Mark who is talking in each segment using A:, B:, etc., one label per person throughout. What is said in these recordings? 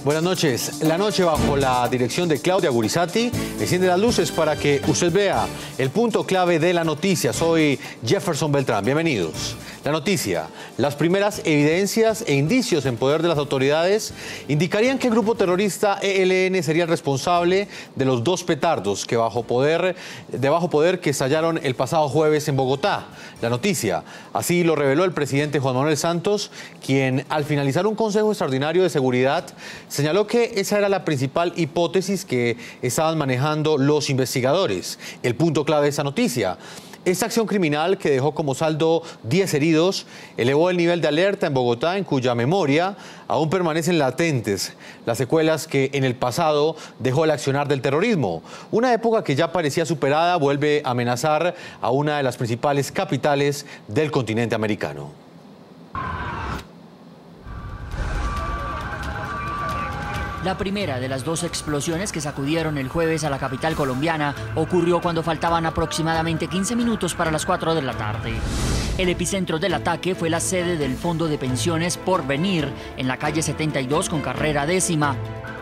A: Buenas noches. La noche bajo la dirección de Claudia Gurizati enciende las luces para que usted vea el punto clave de la noticia. Soy Jefferson Beltrán. Bienvenidos. La noticia. Las primeras evidencias e indicios en poder de las autoridades indicarían que el grupo terrorista ELN sería el responsable de los dos petardos de bajo poder que estallaron el pasado jueves en Bogotá. La noticia. Así lo reveló el presidente Juan Manuel Santos, quien al finalizar un consejo extraordinario de seguridad señaló que esa era la principal hipótesis que estaban manejando los investigadores. El punto clave de esa noticia. Esta acción criminal, que dejó como saldo 10 heridos, elevó el nivel de alerta en Bogotá, en cuya memoria aún permanecen latentes las secuelas que en el pasado dejó el accionar del terrorismo. Una época que ya parecía superada vuelve a amenazar a una de las principales capitales del continente americano.
B: La primera de las dos explosiones que sacudieron el jueves a la capital colombiana ocurrió cuando faltaban aproximadamente 15 minutos para las 4 de la tarde. El epicentro del ataque fue la sede del Fondo de Pensiones Porvenir, en la calle 72 con carrera 10ª.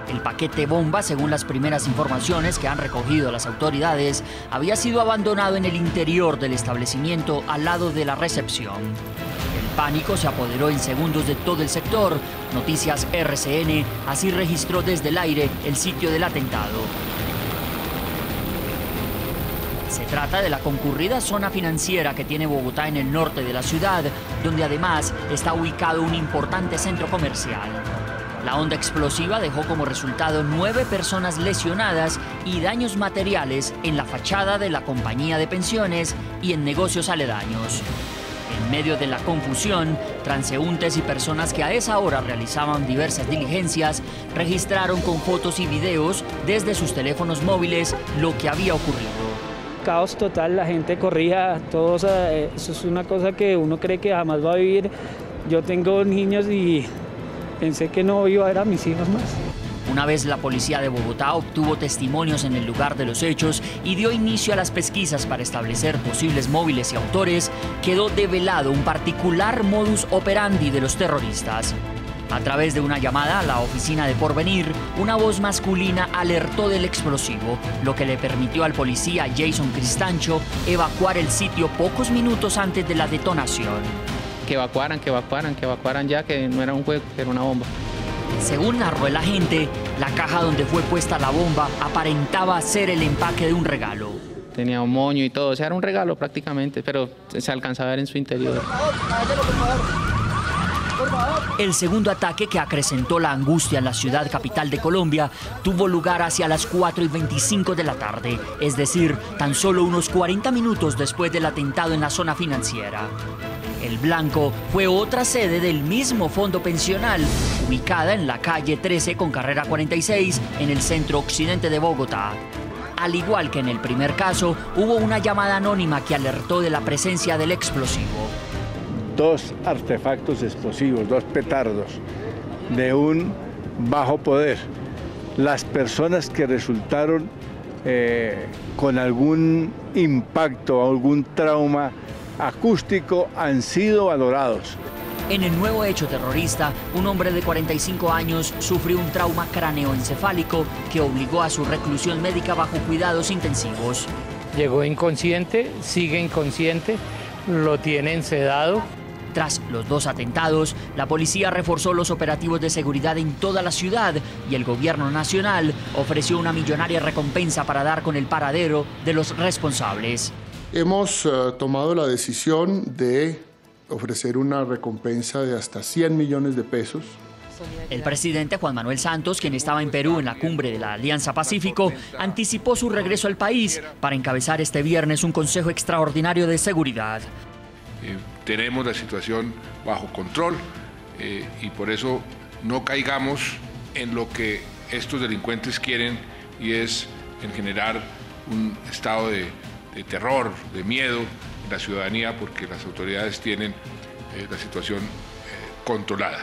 B: El paquete bomba, según las primeras informaciones que han recogido las autoridades, había sido abandonado en el interior del establecimiento al lado de la recepción. El pánico se apoderó en segundos de todo el sector. Noticias RCN así registró desde el aire el sitio del atentado. Se trata de la concurrida zona financiera que tiene Bogotá en el norte de la ciudad, donde además está ubicado un importante centro comercial. La onda explosiva dejó como resultado 9 personas lesionadas y daños materiales en la fachada de la compañía de pensiones y en negocios aledaños. En medio de la confusión, transeúntes y personas que a esa hora realizaban diversas diligencias registraron con fotos y videos desde sus teléfonos móviles lo que había ocurrido.
C: Caos total, la gente corría, todos, eso es una cosa que uno cree que jamás va a vivir. Yo tengo niños y pensé que no iba a ver a mis hijos más.
B: Una vez la policía de Bogotá obtuvo testimonios en el lugar de los hechos y dio inicio a las pesquisas para establecer posibles móviles y autores, quedó develado un particular modus operandi de los terroristas. A través de una llamada a la oficina de Porvenir, una voz masculina alertó del explosivo, lo que le permitió al policía Jason Cristancho evacuar el sitio pocos minutos antes de la detonación.
D: Que evacuaran ya, que no era un juego, que era una bomba.
B: Según narró el agente, la caja donde fue puesta la bomba aparentaba ser el empaque de un regalo.
D: Tenía un moño y todo, o sea, era un regalo prácticamente, pero se alcanzaba a ver en su interior.
B: El segundo ataque, que acrecentó la angustia en la ciudad capital de Colombia, tuvo lugar hacia las 4:25 de la tarde, es decir, tan solo unos 40 minutos después del atentado en la zona financiera. El blanco fue otra sede del mismo fondo pensional, ubicada en la calle 13 con carrera 46, en el centro occidente de Bogotá. Al igual que en el primer caso, hubo una llamada anónima que alertó de la presencia del explosivo.
E: 2 artefactos explosivos, 2 petardos de un bajo poder. Las personas que resultaron con algún impacto, algún trauma acústico han sido valorados.
B: En el nuevo hecho terrorista, un hombre de 45 años sufrió un trauma craneoencefálico que obligó a su reclusión médica bajo cuidados intensivos.
F: Llegó inconsciente, sigue inconsciente, lo tienen sedado.
B: Tras los dos atentados, la policía reforzó los operativos de seguridad en toda la ciudad y el gobierno nacional ofreció una millonaria recompensa para dar con el paradero de los responsables.
G: Hemos tomado la decisión de ofrecer una recompensa de hasta 100 millones de pesos.
B: El presidente Juan Manuel Santos, quien estaba en Perú en la cumbre de la Alianza Pacífico, anticipó su regreso al país para encabezar este viernes un consejo extraordinario de seguridad.
H: Tenemos la situación bajo control y por eso no caigamos en lo que estos delincuentes quieren, y es en generar un estado de terror, de miedo en la ciudadanía, porque las autoridades tienen la situación controlada.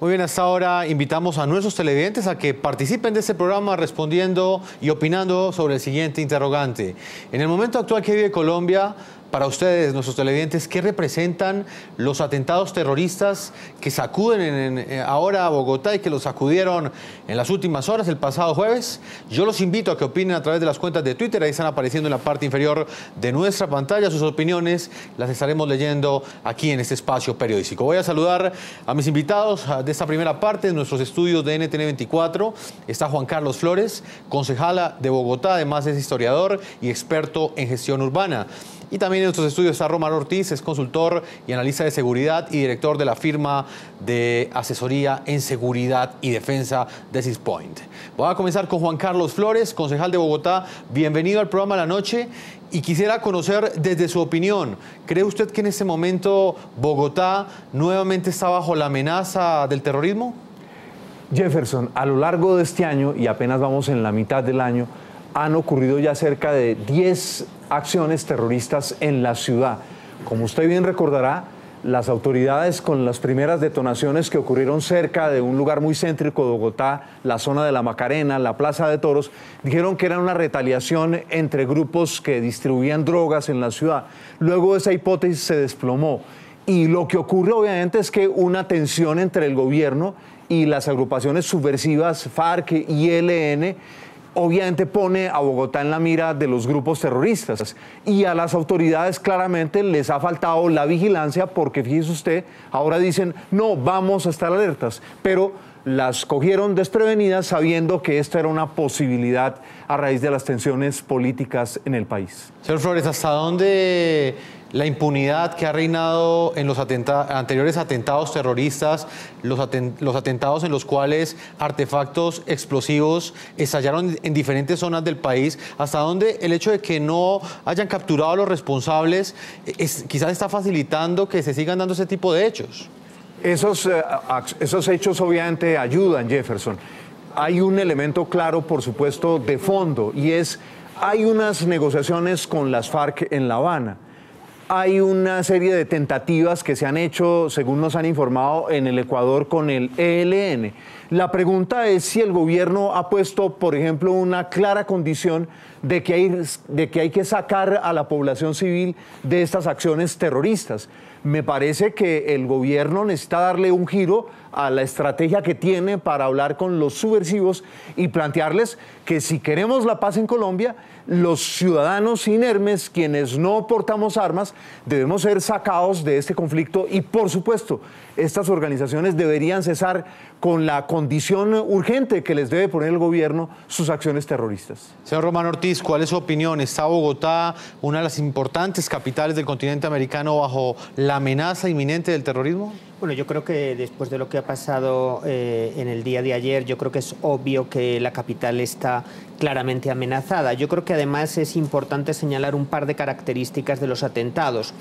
A: Muy bien, hasta ahora invitamos a nuestros televidentes a que participen de este programa respondiendo y opinando sobre el siguiente interrogante. En el momento actual que vive Colombia, para ustedes, nuestros televidentes, ¿qué representan los atentados terroristas que sacuden ahora a Bogotá y que los sacudieron en las últimas horas, el pasado jueves? Yo los invito a que opinen a través de las cuentas de Twitter, ahí están apareciendo en la parte inferior de nuestra pantalla. Sus opiniones las estaremos leyendo aquí en este espacio periodístico. Voy a saludar a mis invitados de esta primera parte de nuestros estudios de NTN 24. Está Juan Carlos Flores, concejala de Bogotá, además es historiador y experto en gestión urbana. Y también en nuestros estudios está Román Ortiz, es consultor y analista de seguridad y director de la firma de asesoría en seguridad y defensa de Syspoint. Voy a comenzar con Juan Carlos Flores, concejal de Bogotá. Bienvenido al programa La Noche y quisiera conocer desde su opinión, ¿cree usted que en este momento Bogotá nuevamente está bajo la amenaza del terrorismo?
I: Jefferson, a lo largo de este año, y apenas vamos en la mitad del año, han ocurrido ya cerca de 10 acciones terroristas en la ciudad. Como usted bien recordará, las autoridades con las primeras detonaciones que ocurrieron cerca de un lugar muy céntrico de Bogotá, la zona de la Macarena, la Plaza de Toros, dijeron que era una retaliación entre grupos que distribuían drogas en la ciudad. Luego esa hipótesis se desplomó y lo que ocurre obviamente es que una tensión entre el gobierno y las agrupaciones subversivas FARC y ELN obviamente pone a Bogotá en la mira de los grupos terroristas y a las autoridades claramente les ha faltado la vigilancia porque fíjese usted, ahora dicen no, vamos a estar alertas, pero las cogieron desprevenidas sabiendo que esta era una posibilidad a raíz de las tensiones políticas en el país.
A: Señor Flores, ¿hasta dónde la impunidad que ha reinado en los anteriores atentados terroristas, los atentados en los cuales artefactos explosivos estallaron en diferentes zonas del país, hasta dónde el hecho de que no hayan capturado a los responsables quizás está facilitando que se sigan dando ese tipo de hechos?
I: Esos hechos obviamente ayudan, Jefferson. Hay un elemento claro, por supuesto, de fondo, y hay unas negociaciones con las FARC en La Habana. Hay una serie de tentativas que se han hecho, según nos han informado, en el Ecuador con el ELN. La pregunta es si el gobierno ha puesto, por ejemplo, una clara condición de que hay que sacar a la población civil de estas acciones terroristas. Me parece que el gobierno necesita darle un giro a la estrategia que tiene para hablar con los subversivos y plantearles que si queremos la paz en Colombia, los ciudadanos inermes, quienes no portamos armas, debemos ser sacados de este conflicto y, por supuesto, estas organizaciones deberían cesar con la condición urgente que les debe poner el gobierno sus acciones terroristas.
A: Señor Román Ortiz, ¿cuál es su opinión? ¿Está Bogotá, una de las importantes capitales del continente americano, bajo la amenaza inminente del terrorismo?
J: Bueno, yo creo que después de lo que ha pasado en el día de ayer, yo creo que es obvio que la capital está claramente amenazada. Yo creo que además es importante señalar un par de características de los atentados.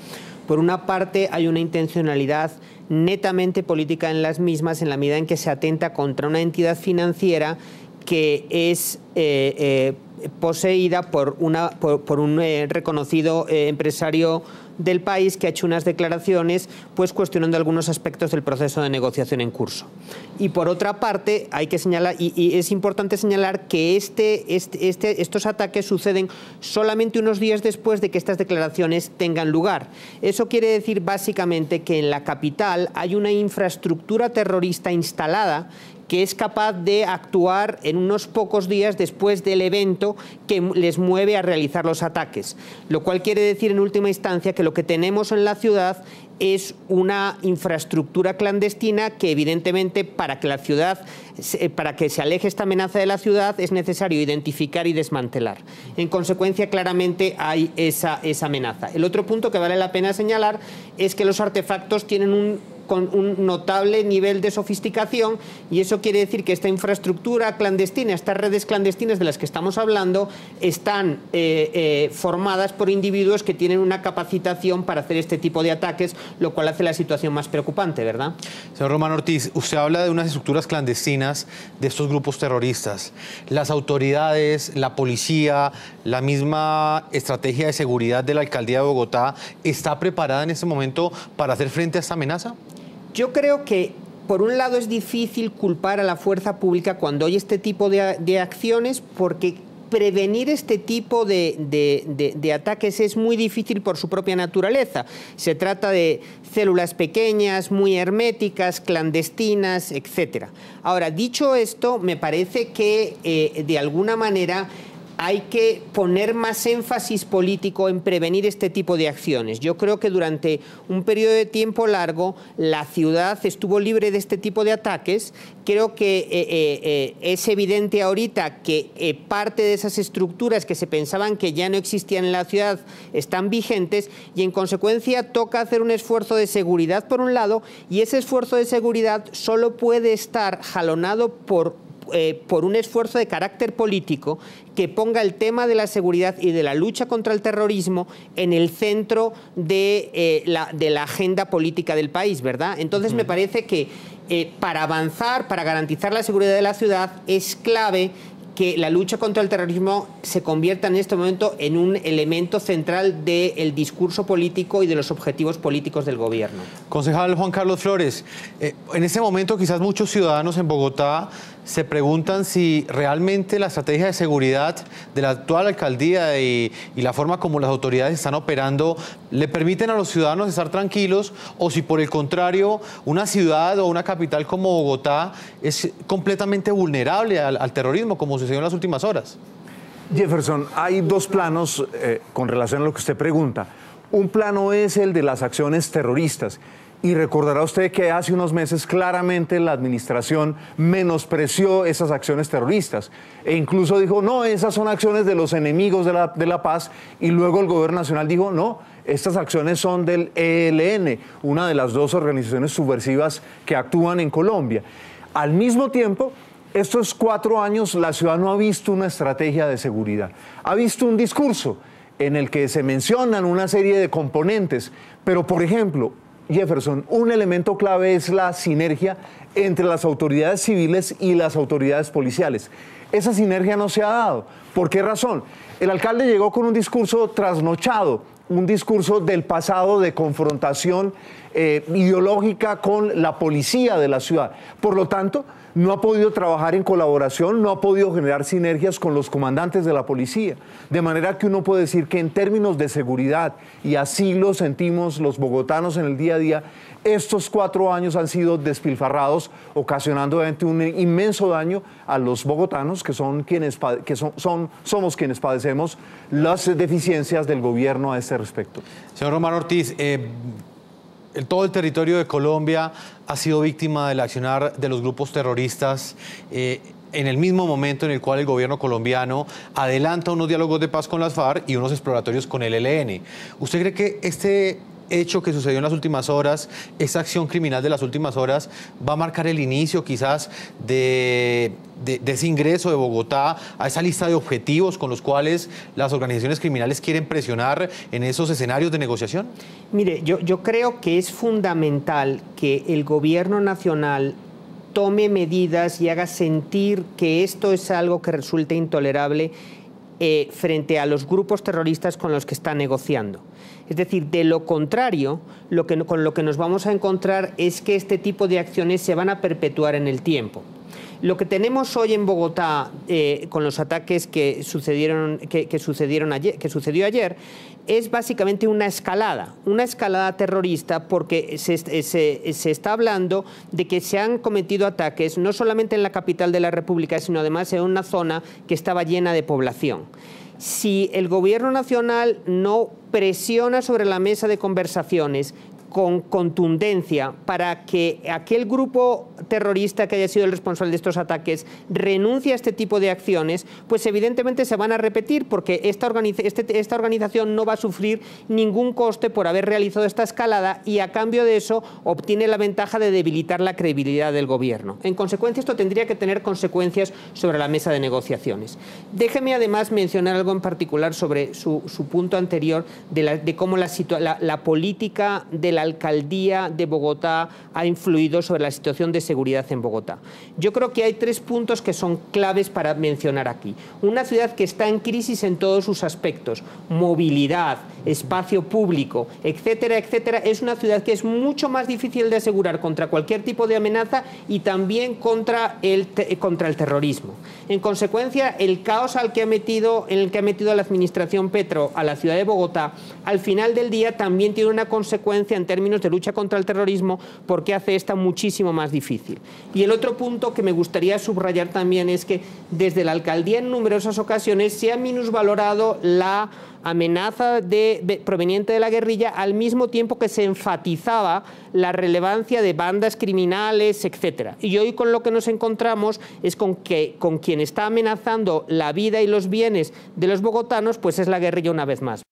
J: Por una parte, hay una intencionalidad netamente política en las mismas, en la medida en que se atenta contra una entidad financiera que es poseída por un reconocido empresario del país que ha hecho unas declaraciones pues cuestionando algunos aspectos del proceso de negociación en curso. Y por otra parte, hay que señalar, y es importante señalar que estos ataques suceden solamente unos días después de que estas declaraciones tengan lugar. Eso quiere decir básicamente que en la capital hay una infraestructura terrorista instalada que es capaz de actuar en unos pocos días después del evento que les mueve a realizar los ataques. Lo cual quiere decir en última instancia que lo que tenemos en la ciudad es una infraestructura clandestina que evidentemente para que se aleje esta amenaza de la ciudad es necesario identificar y desmantelar. En consecuencia, claramente hay esa amenaza. El otro punto que vale la pena señalar es que los artefactos tienen con un notable nivel de sofisticación y eso quiere decir que esta infraestructura clandestina, estas redes clandestinas de las que estamos hablando, están formadas por individuos que tienen una capacitación para hacer este tipo de ataques, lo cual hace la situación más preocupante, ¿verdad?
A: Señor Román Ortiz, usted habla de unas estructuras clandestinas de estos grupos terroristas. Las autoridades, la policía, la misma estrategia de seguridad de la Alcaldía de Bogotá, ¿está preparada en este momento para hacer frente a esta amenaza?
J: Yo creo que, por un lado, es difícil culpar a la fuerza pública cuando hay este tipo de acciones porque prevenir este tipo de ataques es muy difícil por su propia naturaleza. Se trata de células pequeñas, muy herméticas, clandestinas, etc. Ahora, dicho esto, me parece que de alguna manera hay que poner más énfasis político en prevenir este tipo de acciones. Yo creo que durante un periodo de tiempo largo la ciudad estuvo libre de este tipo de ataques. Creo que es evidente ahorita que parte de esas estructuras que se pensaban que ya no existían en la ciudad están vigentes y en consecuencia toca hacer un esfuerzo de seguridad por un lado, y ese esfuerzo de seguridad solo puede estar jalonado por un esfuerzo de carácter político que ponga el tema de la seguridad y de la lucha contra el terrorismo en el centro de la agenda política del país, ¿verdad? Entonces me parece que para avanzar, para garantizar la seguridad de la ciudad, es clave que la lucha contra el terrorismo se convierta en este momento en un elemento central del discurso político y de los objetivos políticos del gobierno.
A: Concejal Juan Carlos Flores, en este momento quizás muchos ciudadanos en Bogotá se preguntan si realmente la estrategia de seguridad de la actual alcaldía y la forma como las autoridades están operando le permiten a los ciudadanos estar tranquilos, o si por el contrario una ciudad o una capital como Bogotá es completamente vulnerable al terrorismo, como sucedió en las últimas horas.
I: Jefferson, hay dos planos con relación a lo que usted pregunta. Un plano es el de las acciones terroristas. Y recordará usted que hace unos meses claramente la administración menospreció esas acciones terroristas e incluso dijo, no, esas son acciones de los enemigos de la paz, y luego el gobierno nacional dijo, no, estas acciones son del ELN, una de las dos organizaciones subversivas que actúan en Colombia. Al mismo tiempo, estos 4 años la ciudad no ha visto una estrategia de seguridad, ha visto un discurso en el que se mencionan una serie de componentes, pero por ejemplo, Jefferson, un elemento clave es la sinergia entre las autoridades civiles y las autoridades policiales. Esa sinergia no se ha dado. ¿Por qué razón? El alcalde llegó con un discurso trasnochado, un discurso del pasado de confrontación ideológica con la policía de la ciudad. Por lo tanto, no ha podido trabajar en colaboración, no ha podido generar sinergias con los comandantes de la policía. De manera que uno puede decir que en términos de seguridad, y así lo sentimos los bogotanos en el día a día, estos 4 años han sido despilfarrados, ocasionando obviamente un inmenso daño a los bogotanos, que son quienes somos quienes padecemos las deficiencias del gobierno a este respecto.
A: Señor Román Ortiz, todo el territorio de Colombia ha sido víctima del accionar de los grupos terroristas en el mismo momento en el cual el gobierno colombiano adelanta unos diálogos de paz con las FARC y unos exploratorios con el ELN. ¿Usted cree que este hecho que sucedió en las últimas horas, esa acción criminal de las últimas horas, va a marcar el inicio quizás de ese ingreso de Bogotá a esa lista de objetivos con los cuales las organizaciones criminales quieren presionar en esos escenarios de negociación?
J: Mire, yo creo que es fundamental que el gobierno nacional tome medidas y haga sentir que esto es algo que resulta intolerable frente a los grupos terroristas con los que está negociando. Es decir, de lo contrario, con lo que nos vamos a encontrar es que este tipo de acciones se van a perpetuar en el tiempo. Lo que tenemos hoy en Bogotá con los ataques que sucedió ayer es básicamente una escalada terrorista, porque se está hablando de que se han cometido ataques no solamente en la capital de la República, sino además en una zona que estaba llena de población. Si el gobierno nacional no presiona sobre la mesa de conversaciones con contundencia para que aquel grupo terrorista que haya sido el responsable de estos ataques renuncie a este tipo de acciones, pues evidentemente se van a repetir, porque esta organización no va a sufrir ningún coste por haber realizado esta escalada, y a cambio de eso obtiene la ventaja de debilitar la credibilidad del gobierno. En consecuencia, esto tendría que tener consecuencias sobre la mesa de negociaciones. Déjeme además mencionar algo en particular sobre su punto anterior de cómo la política de la alcaldía de Bogotá ha influido sobre la situación de seguridad en Bogotá. Yo creo que hay 3 puntos que son claves para mencionar aquí. Una ciudad que está en crisis en todos sus aspectos, movilidad, espacio público, etcétera, etcétera, es una ciudad que es mucho más difícil de asegurar contra cualquier tipo de amenaza y también contra el terrorismo. En consecuencia, el caos en el que ha metido la administración Petro a la ciudad de Bogotá, al final del día también tiene una consecuencia en términos de lucha contra el terrorismo, porque hace esta muchísimo más difícil. Y el otro punto que me gustaría subrayar también es que desde la alcaldía en numerosas ocasiones se ha minusvalorado la amenaza proveniente de la guerrilla, al mismo tiempo que se enfatizaba la relevancia de bandas criminales, etcétera. Y hoy con lo que nos encontramos es con quien está amenazando la vida y los bienes de los bogotanos, pues es la guerrilla una vez más.